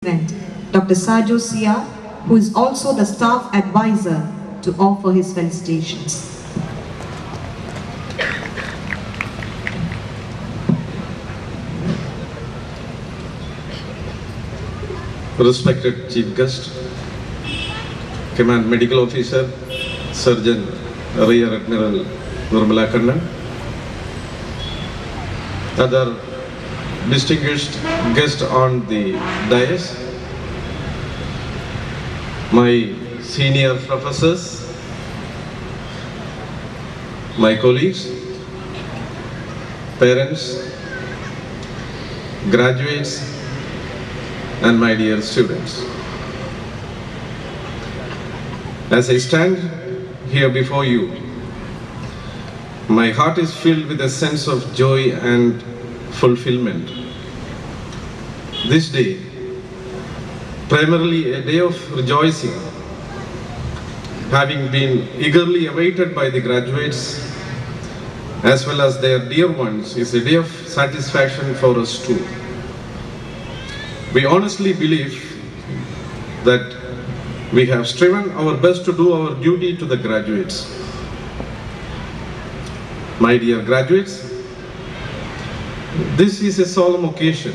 event, Dr. Sajo Sia, who is also the staff advisor, to offer his felicitations. Respected Chief Guest, Command Medical Officer, Surgeon Rear Admiral Nirmala Kannan, other distinguished guests on the dais, my senior professors, my colleagues, parents, graduates, and my dear students. As I stand here before you, my heart is filled with a sense of joy and fulfillment. This day, primarily a day of rejoicing, having been eagerly awaited by the graduates as well as their dear ones, is a day of satisfaction for us too. We honestly believe that we have striven our best to do our duty to the graduates. My dear graduates, this is a solemn occasion.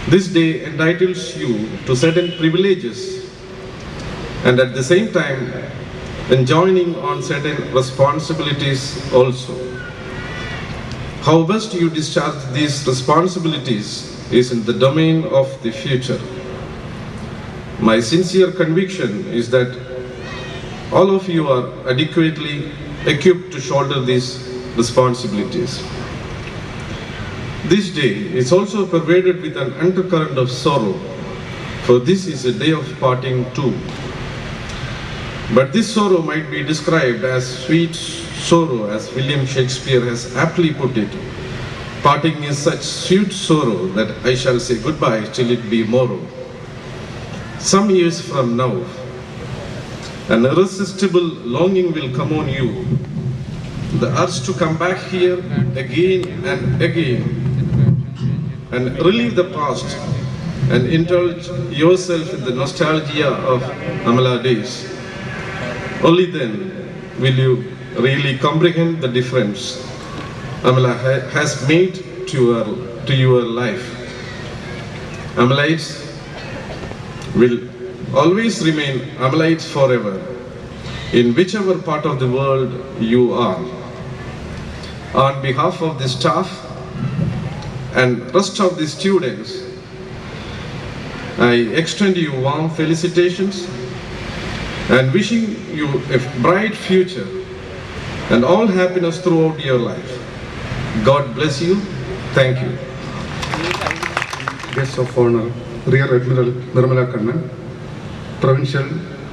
This day entitles you to certain privileges and at the same time enjoining on certain responsibilities also. How best you discharge these responsibilities is in the domain of the future. My sincere conviction is that all of you are adequately equipped to shoulder these responsibilities. This day is also pervaded with an undercurrent of sorrow, for this is a day of parting too. But this sorrow might be described as sweet sorrow, as William Shakespeare has aptly put it. Parting is such sweet sorrow that I shall say goodbye till it be morrow. Some years from now, an irresistible longing will come on you, the urge to come back here again and again and relive the past and indulge yourself in the nostalgia of AMALA days. Only then will you really comprehend the difference AMALA has made to your life. AMALites will always remain AMALites forever, in whichever part of the world you are. On behalf of the staff and rest of the students, I extend you warm felicitations and wishing you a bright future and all happiness throughout your life. God bless you. Thank you. Guest of Honor, Rear Admiral Nirmala Kannan, Provincial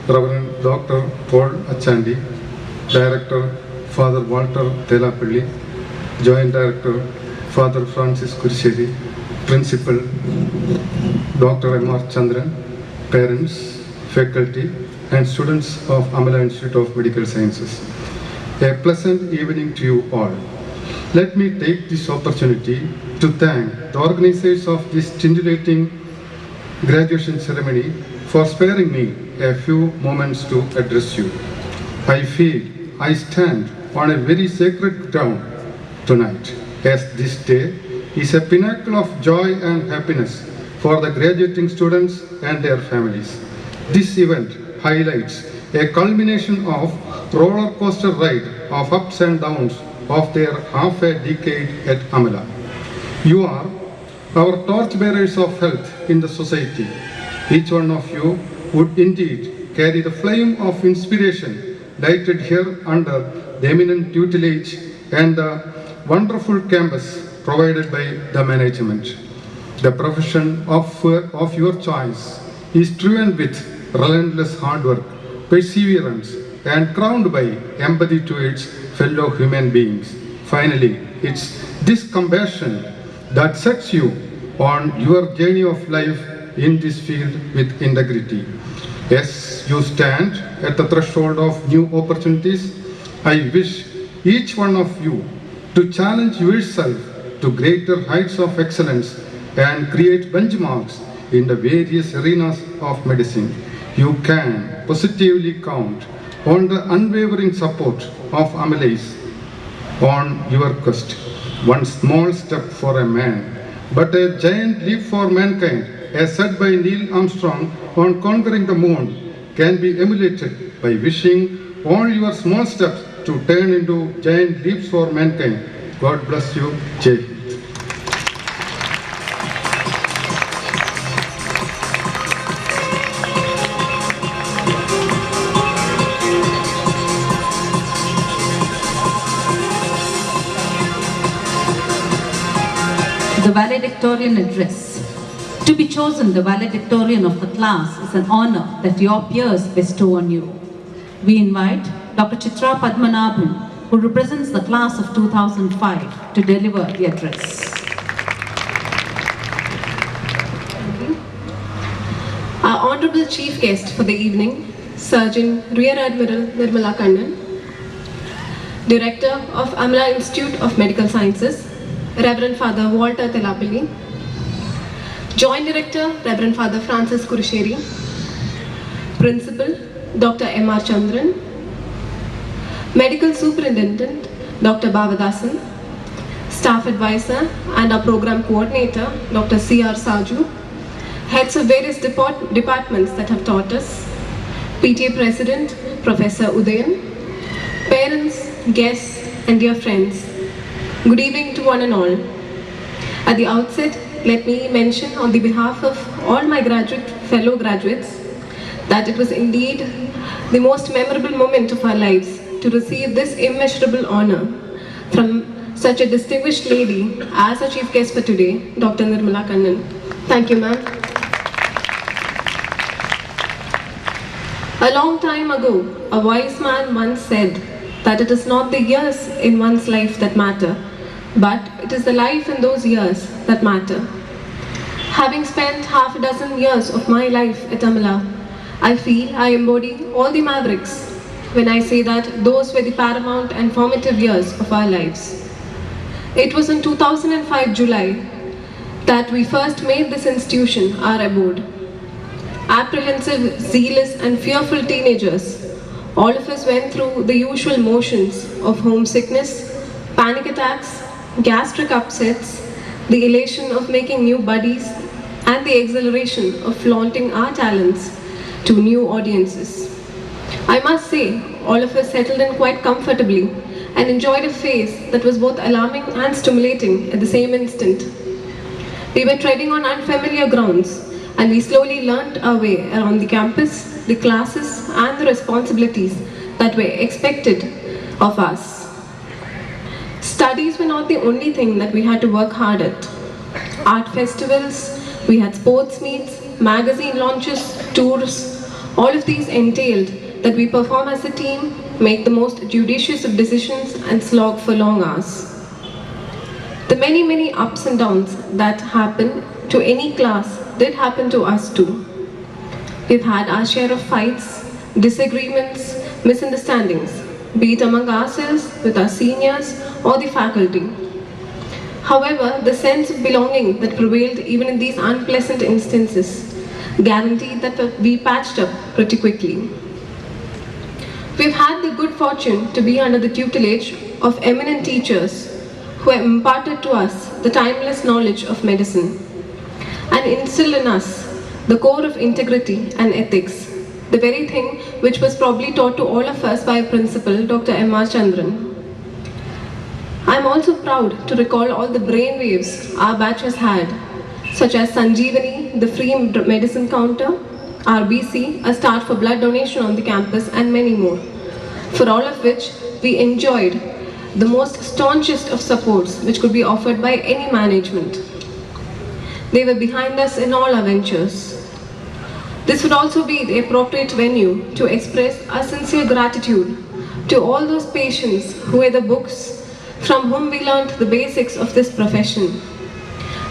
Reverend Dr. Paul Achandi, Director Father Walter Telapalli, Joint Director Father Francis Kurisheri, Principal Dr. M.R. Chandran, parents, faculty, and students of AMALA Institute of Medical Sciences. A pleasant evening to you all. Let me take this opportunity to thank the organizers of this stimulating graduation ceremony for sparing me a few moments to address you. I feel I stand on a very sacred ground tonight, as this day is a pinnacle of joy and happiness for the graduating students and their families. This event highlights a culmination of roller coaster ride of ups and downs of their half a decade at AMALA. You are our torchbearers of health in the society. Each one of you would indeed carry the flame of inspiration lighted here under the eminent tutelage and the wonderful campus provided by the management. The profession of your choice is driven with relentless hard work, perseverance, and crowned by empathy to its fellow human beings. Finally, it's this compassion that sets you on your journey of life in this field with integrity. As you stand at the threshold of new opportunities, I wish each one of you to challenge yourself to greater heights of excellence and create benchmarks in the various arenas of medicine, you can positively count on the unwavering support of AMALAs on your quest. One small step for a man, but a giant leap for mankind, as said by Neil Armstrong on conquering the moon, can be emulated by wishing all your small steps to turn into giant leaps for mankind. God bless you. Jai Hind. The valedictorian address. To be chosen the valedictorian of the class is an honor that your peers bestow on you. We invite Dr. Chitra Padmanabhan, who represents the class of 2005, to deliver the address. Our Honorable Chief Guest for the evening, Surgeon Rear Admiral Nirmala Kannan, Director of AMALA Institute of Medical Sciences, Reverend Father Walter Telapilli, Joint Director Reverend Father Francis Kurusheri, Principal Dr. M.R. Chandran, Medical Superintendent Dr. Bhavadasan, Staff Advisor and our Program Coordinator Dr. C.R. Saju, Heads of various departments that have taught us, PTA President Professor Udayan, parents, guests and dear friends, good evening to one and all. At the outset, let me mention on the behalf of all my fellow graduates that it was indeed the most memorable moment of our lives to receive this immeasurable honor from such a distinguished lady as our chief guest for today, Dr. Nirmala Kannan. Thank you, ma'am. A long time ago, a wise man once said that it is not the years in one's life that matter, but it is the life in those years that matter. Having spent half a dozen years of my life at AMALA, I feel I embody all the mavericks when I say that those were the paramount and formative years of our lives. It was in 2005 July that we first made this institution our abode. Apprehensive, zealous and fearful teenagers, all of us went through the usual motions of homesickness, panic attacks, gastric upsets, the elation of making new buddies, and the exhilaration of flaunting our talents to new audiences. I must say, all of us settled in quite comfortably and enjoyed a phase that was both alarming and stimulating at the same instant. We were treading on unfamiliar grounds, and we slowly learnt our way around the campus, the classes, and the responsibilities that were expected of us. Studies were not the only thing that we had to work hard at. Art festivals, we had sports meets, magazine launches, tours, all of these entailed that we perform as a team, make the most judicious of decisions and slog for long hours. The many ups and downs that happen to any class did happen to us too. We've had our share of fights, disagreements, misunderstandings, be it among ourselves, with our seniors, or the faculty. However, the sense of belonging that prevailed even in these unpleasant instances guaranteed that we patched up pretty quickly. We've had the good fortune to be under the tutelage of eminent teachers who have imparted to us the timeless knowledge of medicine and instilled in us the core of integrity and ethics, the very thing which was probably taught to all of us by a principal, Dr. M.R. Chandran. I'm also proud to recall all the brainwaves our batch has had, such as Sanjeevani, the free medicine counter, RBC, a start for blood donation on the campus, and many more, for all of which we enjoyed the most staunchest of supports which could be offered by any management. They were behind us in all our ventures. This would also be the appropriate venue to express our sincere gratitude to all those patients who were the books from whom we learned the basics of this profession.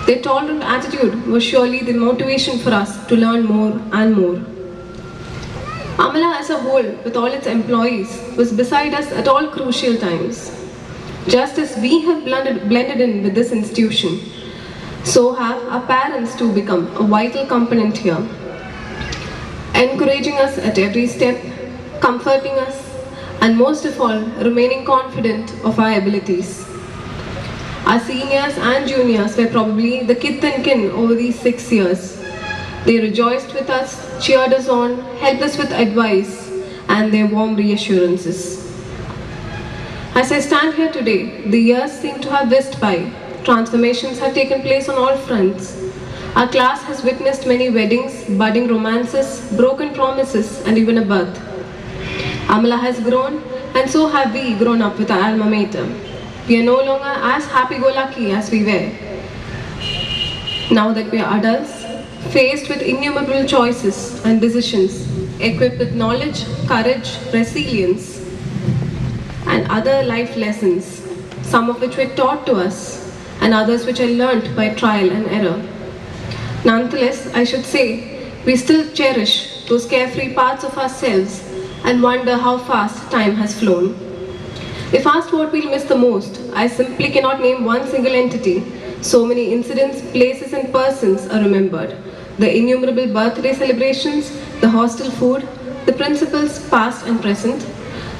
Their tolerant attitude was surely the motivation for us to learn more and more. AMALA as a whole, with all its employees, was beside us at all crucial times. Just as we have blended in with this institution, So have our parents to become a vital component here, encouraging us at every step, comforting us, and most of all, remaining confident of our abilities. Our seniors and juniors were probably the kith and kin over these 6 years. They rejoiced with us, cheered us on, helped us with advice, and their warm reassurances. As I stand here today, the years seem to have whisked by. Transformations have taken place on all fronts. Our class has witnessed many weddings, budding romances, broken promises, and even a birth. AMALA has grown, and so have we grown up with our alma mater. We are no longer as happy-go-lucky as we were. Now that we are adults, faced with innumerable choices and decisions, equipped with knowledge, courage, resilience, and other life lessons, some of which were taught to us, and others which are learnt by trial and error. Nonetheless, I should say, we still cherish those carefree parts of ourselves and wonder how fast time has flown. If asked what we'll miss the most, I simply cannot name one single entity. So many incidents, places and persons are remembered. The innumerable birthday celebrations, the hostel food, the principals past and present,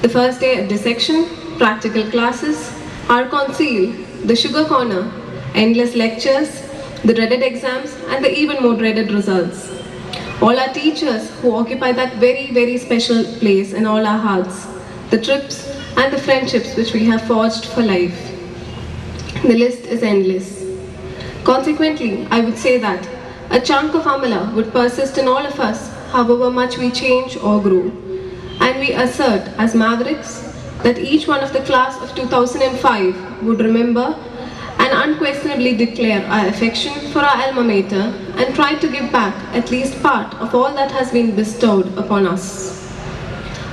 the first day at dissection, practical classes, our conceal, the sugar corner, endless lectures, the dreaded exams and the even more dreaded results. All our teachers who occupy that very, very special place in all our hearts, the trips and the friendships which we have forged for life. The list is endless. Consequently, I would say that a chunk of AMALA would persist in all of us, however much we change or grow. And we assert as mavericks that each one of the class of 2005 would remember and unquestionably declare our affection for our alma mater and try to give back at least part of all that has been bestowed upon us.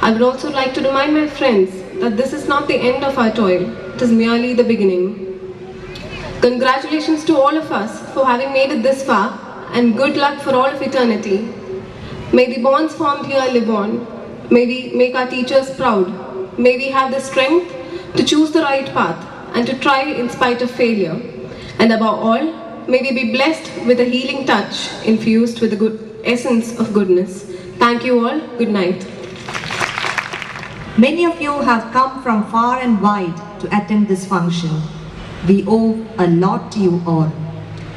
I would also like to remind my friends that this is not the end of our toil, it is merely the beginning. Congratulations to all of us for having made it this far, and good luck for all of eternity. May the bonds formed here live on. May we make our teachers proud. May we have the strength to choose the right path and to try in spite of failure. And above all, may we be blessed with a healing touch infused with the good essence of goodness. Thank you all. Good night. Many of you have come from far and wide to attend this function. We owe a lot to you all.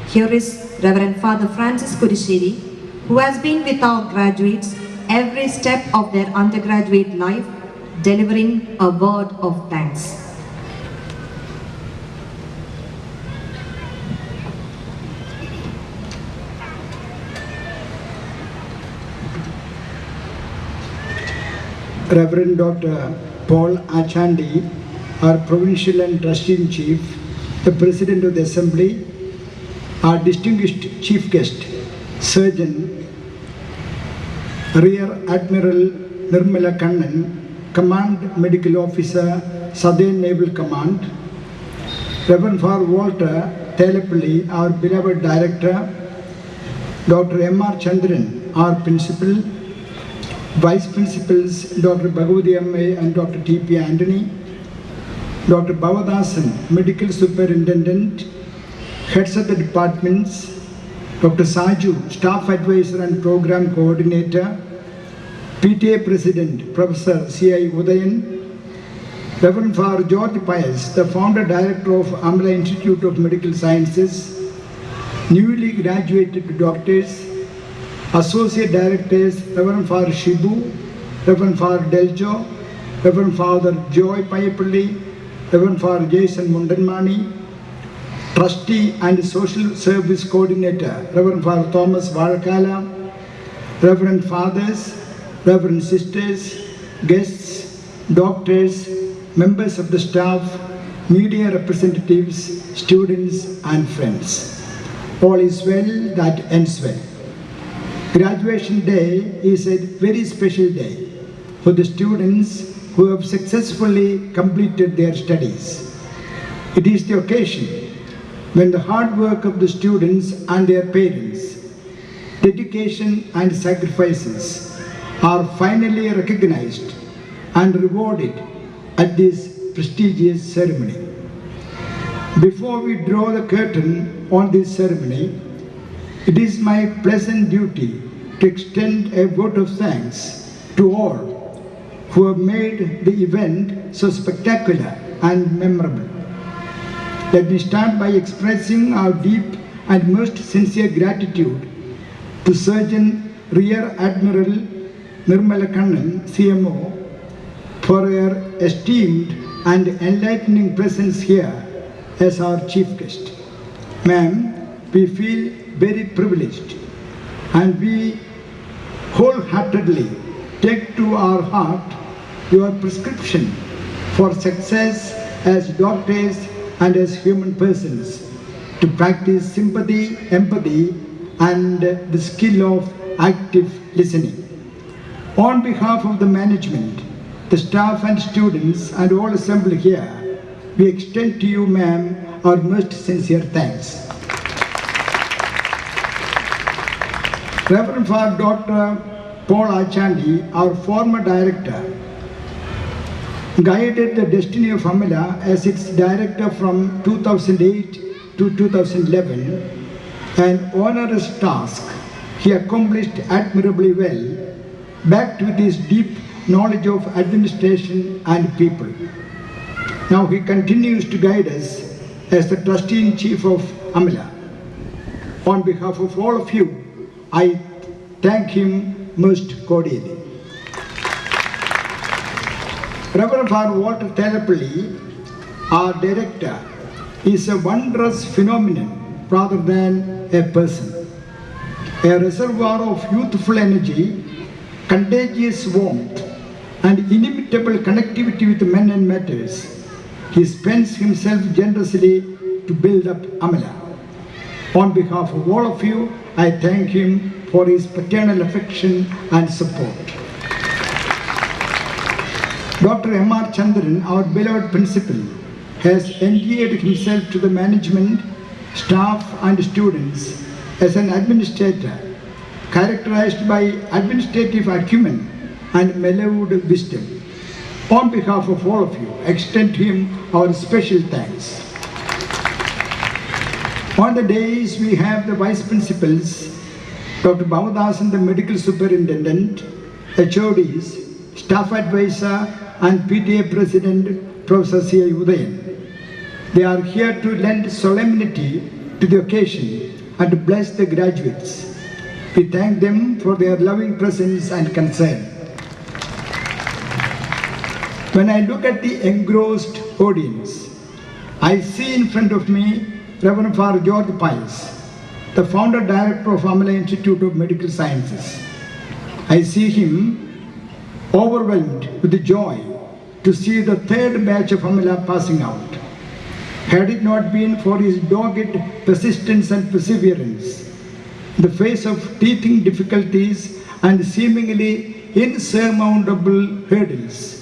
Here is Reverend Father Francis Kurisheri, who has been with our graduates every step of their undergraduate life, delivering a word of thanks. Reverend Dr. Paul Achandi, our Provincial and Trustee-in-Chief, the President of the Assembly, our distinguished Chief Guest, Surgeon, Rear Admiral Nirmala Kannan, Command Medical Officer, Southern Naval Command, Reverend Father Walter Telapalli, our beloved Director, Dr. M.R. Chandran, our Principal, Vice Principals Dr. Bhagavati Ammai and Dr. T.P. Anthony, Dr. Bhavadasan, Medical Superintendent, Heads of the Departments, Dr. Saju, Staff Advisor and Program Coordinator, PTA President, Professor C.I. Udayan, Reverend Father George Pius, the Founder Director of AMALA Institute of Medical Sciences, newly graduated doctors, Associate Directors, Reverend Father Shibu, Reverend Father Deljo, Reverend Father Joy Payapalli, Reverend Father Jason Mundanmani, Trustee and Social Service Coordinator, Reverend Father Thomas Valkala, Reverend Fathers, Reverend Sisters, guests, doctors, members of the staff, media representatives, students and friends. All is well that ends well. Graduation day is a very special day for the students who have successfully completed their studies. It is the occasion when the hard work of the students and their parents, dedication and sacrifices are finally recognized and rewarded at this prestigious ceremony. Before we draw the curtain on this ceremony, it is my pleasant duty to extend a vote of thanks to all who have made the event so spectacular and memorable. Let me start by expressing our deep and most sincere gratitude to Surgeon Rear Admiral Nirmala Kannan, CMO, for her esteemed and enlightening presence here as our chief guest. Ma'am, we feel very privileged and we wholeheartedly take to our heart your prescription for success as doctors and as human persons to practice sympathy, empathy, and the skill of active listening. On behalf of the management, the staff and students and all assembled here, we extend to you, ma'am, our most sincere thanks. Reverend Father Dr. Paul Achandi, our former director, guided the destiny of AMALA as its director from 2008 to 2011, an onerous task he accomplished admirably well, backed with his deep knowledge of administration and people. Now he continues to guide us as the trustee-in-chief of AMALA. On behalf of all of you, I thank him most cordially. Reverend Father Walter Thelapalli, our director, is a wondrous phenomenon rather than a person. A reservoir of youthful energy, contagious warmth, and inimitable connectivity with men and matters. He spends himself generously to build up AMALA. On behalf of all of you, I thank him for his paternal affection and support. Dr. M.R. Chandran, our beloved principal, has endeared himself to the management, staff and students as an administrator, characterized by administrative acumen and mellowed wisdom. On behalf of all of you, I extend to him our special thanks. On the days we have the vice principals, Dr. Bhavadasan, the medical superintendent, HODs, staff advisor and PTA president, Professor C.A. Udayan. They are here to lend solemnity to the occasion and bless the graduates. We thank them for their loving presence and concern. When I look at the engrossed audience, I see in front of me Reverend Father George Pius, the founder director of AMALA Institute of Medical Sciences. I see him overwhelmed with the joy to see the third batch of AMALA passing out. Had it not been for his dogged persistence and perseverance, in the face of teething difficulties and seemingly insurmountable hurdles,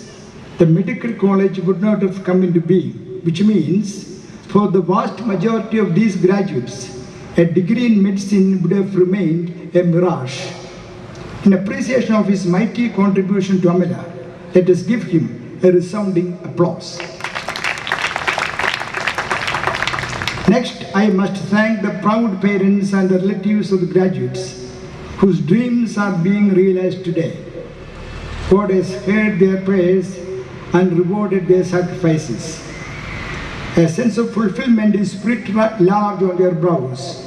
the medical college would not have come into being, which means for the vast majority of these graduates, a degree in medicine would have remained a mirage. In appreciation of his mighty contribution to AMALA, let us give him a resounding applause. Next, I must thank the proud parents and the relatives of the graduates whose dreams are being realized today. God has heard their prayers and rewarded their sacrifices. A sense of fulfillment is writ large on their brows.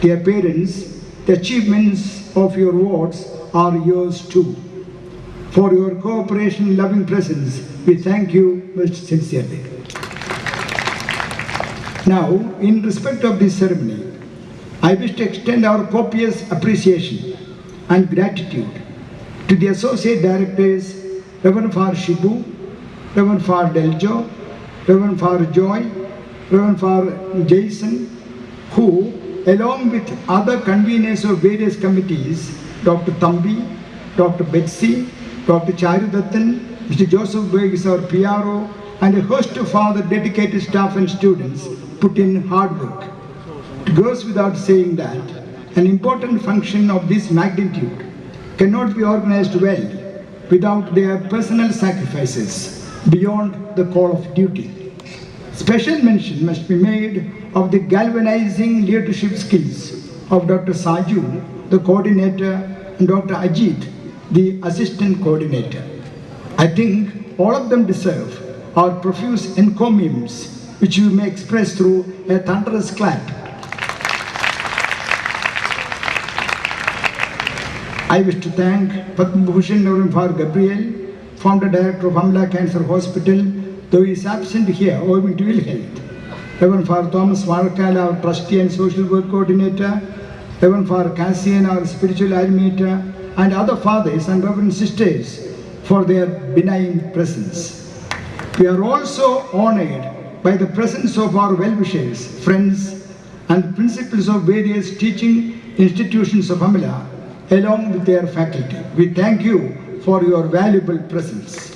Dear parents, the achievements of your wards are yours too. For your cooperation, loving presence, we thank you most sincerely. Now, in respect of this ceremony, I wish to extend our copious appreciation and gratitude to the Associate Directors, Reverend Father Shibu, Reverend Father Deljo, Reverend Father Joy, Reverend Father Jason, who, along with other conveners of various committees, Dr. Thambi, Dr. Betsy, Dr. Charudathan, Mr. Joseph Berg is our PRO, and a host of other dedicated staff and students put in hard work. It goes without saying that an important function of this magnitude cannot be organized well without their personal sacrifices beyond the call of duty. Special mention must be made of the galvanizing leadership skills of Dr. Saju, the coordinator, and Dr. Ajit, the assistant coordinator. I think all of them deserve our profuse encomiums, which you may express through a thunderous clap. I wish to thank Padma Bhushan Reverend Father Gabriel, founder director of AMALA Cancer Hospital, though he is absent here owing to ill health. Reverend Father Thomas Varakala, our trustee and social work coordinator, Reverend Father Cassian, our spiritual animator, and other fathers and reverend sisters for their benign presence. We are also honored by the presence of our well-wishers, friends, and principals of various teaching institutions of AMALA, along with their faculty. We thank you for your valuable presence.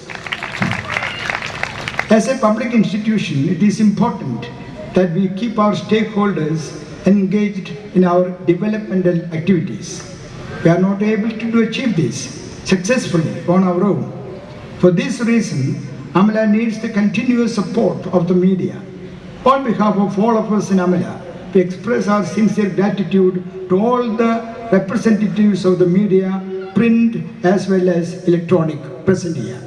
As a public institution, it is important that we keep our stakeholders engaged in our developmental activities. We are not able to achieve this successfully on our own. For this reason, AMALA needs the continuous support of the media. On behalf of all of us in AMALA, we express our sincere gratitude to all the representatives of the media, print as well as electronic, present here.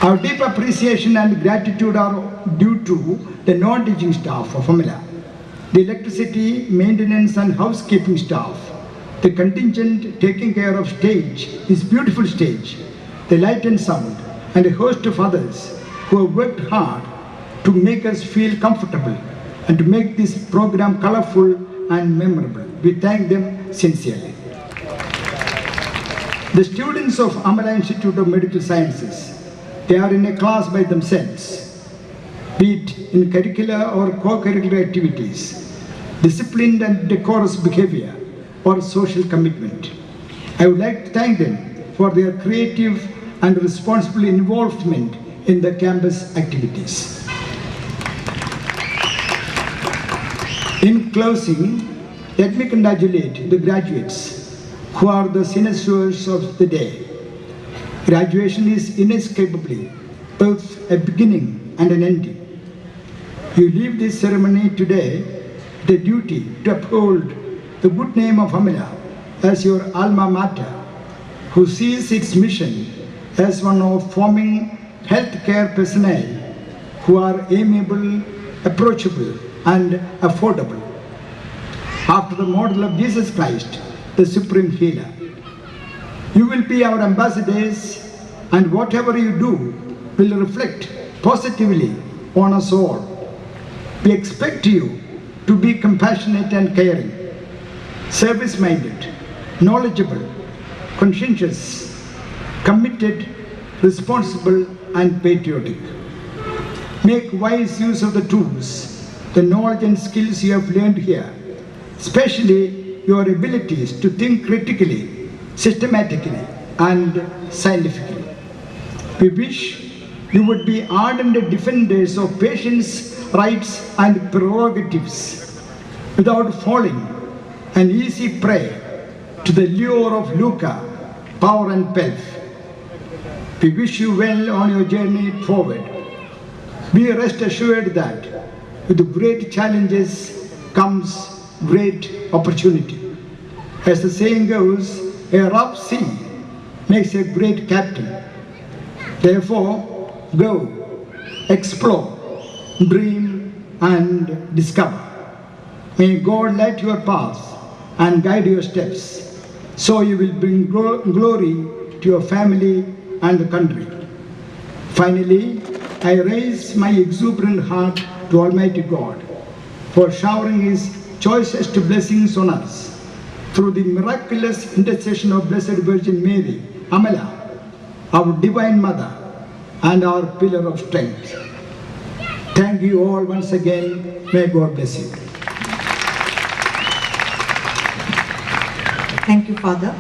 Our deep appreciation and gratitude are due to the non-teaching staff of AMALA, the electricity, maintenance and housekeeping staff, the contingent taking care of stage, this beautiful stage, the light and sound, and a host of others who have worked hard to make us feel comfortable and to make this program colorful and memorable. We thank them sincerely. The students of AMALA Institute of Medical Sciences, they are in a class by themselves, be it in curricular or co-curricular activities, disciplined and decorous behavior, or social commitment. I would like to thank them for their creative and responsible involvement in the campus activities. In closing, let me congratulate the graduates who are the cynosures of the day. Graduation is inescapably both a beginning and an ending. You leave this ceremony today the duty to uphold the good name of AMALA as your alma mater, who sees its mission as one of forming healthcare personnel who are amiable, approachable, and affordable, after the model of Jesus Christ, the Supreme Healer. You will be our ambassadors, and whatever you do will reflect positively on us all. We expect you to be compassionate and caring, service-minded, knowledgeable, conscientious, committed, responsible, and patriotic. Make wise use of the tools, the knowledge and skills you have learned here, especially your abilities to think critically, systematically, and scientifically. We wish you would be ardent defenders of patients' rights and prerogatives without falling an easy prey to the lure of lucre, power, and pelf. We wish you well on your journey forward. Be rest assured that with great challenges comes great opportunity. As the saying goes, a rough sea makes a great captain. Therefore, go, explore, dream, and discover. May God light your path and guide your steps, so you will bring glory to your family and the country. Finally, I raise my exuberant heart to Almighty God for showering His choicest blessings on us through the miraculous intercession of Blessed Virgin Mary, AMALA, our Divine Mother, and our pillar of strength. Thank you all once again. May God bless you. Thank you, Father.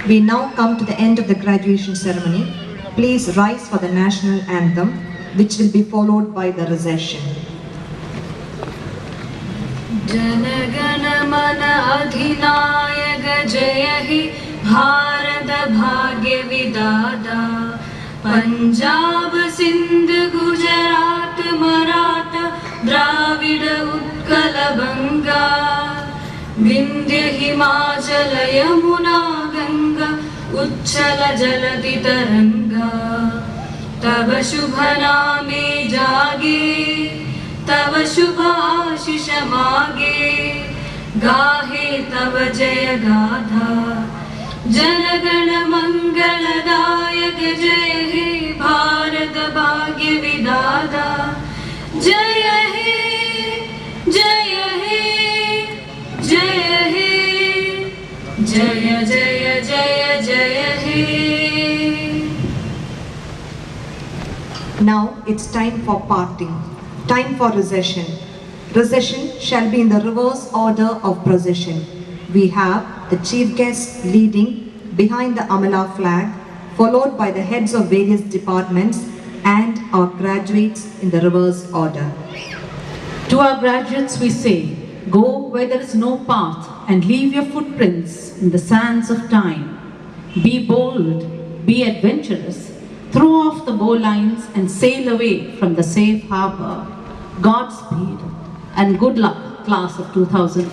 We now come to the end of the graduation ceremony. Please rise for the national anthem, which will be followed by the recession. जनगण मन अधिनायक जय हे भारत भाग्य विधाता पंजाब सिंध गुजरात मराठा द्राविड उत्कल बंगा विंध्य हिमाचल यमुना गंगा उच्छल जलधि तरंगा तव शुभ नामे जागे तव शुभ आशीष मागे गाहे तव जय गाथा जनगण मंगलदायक जय हे भारत भाग्य विधाता जय हे जय हे जय हे जय जय जय जय हे. Now it's time for parting, time for recession. Recession shall be in the reverse order of procession. We have the chief guest leading behind the AMALA flag, followed by the heads of various departments and our graduates in the reverse order. To our graduates we say, go where there is no path and leave your footprints in the sands of time. Be bold, be adventurous, throw off the bowlines and sail away from the safe harbor. Godspeed and good luck, class of 2000.